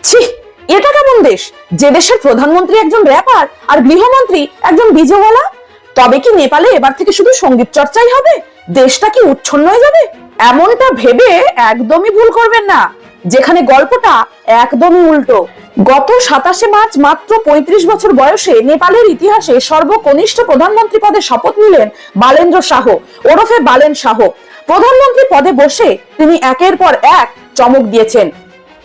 ছি, এটা কেমন দেশ যে দেশের প্রধানমন্ত্রী একজন র্যাপার আর গৃহমন্ত্রী একজন ডিজেওয়ালা? তবে কি নেপালে এবার থেকে শুধু সঙ্গীত চর্চাই হবে? দেশটা কি উচ্ছন্ন হয়ে যাবে? এমনটা ভেবে একদমই ভুল করবেন না, যেখানে গল্পটা একদমই উল্টো। গত 27 মার্চ মাত্র 35 বছর বয়সে নেপালের ইতিহাসে সর্বকনিষ্ঠ প্রধানমন্ত্রী পদে শপথ নিলেন বালেন্দ্র শাহ ওরফে বালেন শাহ। প্রধানমন্ত্রী পদে বসে তিনি একের পর এক চমক দিয়েছেন।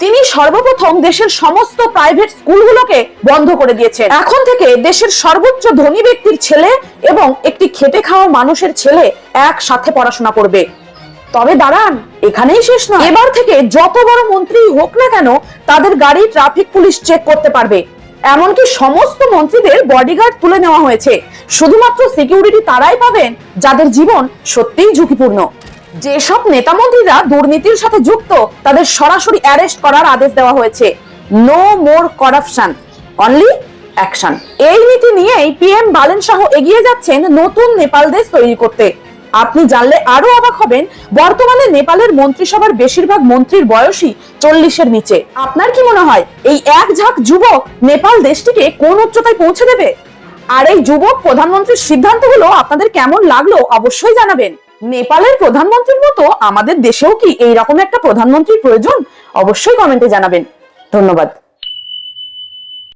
তিনি সর্বপ্রথম দেশের সমস্ত প্রাইভেট স্কুলগুলোকে বন্ধ করে দিয়েছেন। এখন থেকে দেশের সর্বোচ্চ ধনী ব্যক্তির ছেলে এবং একটি খেটে খাওয়া মানুষের ছেলে একসাথে পড়াশোনা করবে। তবে দাঁড়ান, এখানেই শেষ নয়। এবার থেকে যত বড় মন্ত্রী হোক না কেন, তাদের গাড়ি ট্রাফিক পুলিশ চেক করতে পারবে। এমনকি সমস্ত মন্ত্রীদের বডিগার্ড তুলে নেওয়া হয়েছে। শুধুমাত্র সিকিউরিটি তারাই পাবেন যাদের জীবন সত্যিই ঝুঁকিপূর্ণ। যেসব নেতা মন্ত্রীরা দুর্নীতির সাথে যুক্ত, তাদের সরাসরি অ্যারেস্ট করার আদেশ দেওয়া হয়েছে। No more corruption, only action. এই নীতি নিয়েই পিএম বালেন শাহ এগিয়ে যাচ্ছেন নতুন নেপাল দেশ তৈরি করতে। আপনি জানলে আরো অবাক হবেন, বর্তমানে নেপালের মন্ত্রিসভার বেশিরভাগ মন্ত্রীর বয়সই 40-এর নিচে। আপনার কি মনে হয় এই এক ঝাঁক যুবক নেপাল দেশটিকে কোন উচ্চতায় পৌঁছে দেবে? আর এই যুবক প্রধানমন্ত্রীর সিদ্ধান্তগুলো আপনাদের কেমন লাগলো অবশ্যই জানাবেন। নেপালের প্রধানমন্ত্রীর মতো আমাদের দেশেও কি এইরকম একটা প্রধানমন্ত্রীর প্রয়োজন? অবশ্যই কমেন্টে জানাবেন। ধন্যবাদ।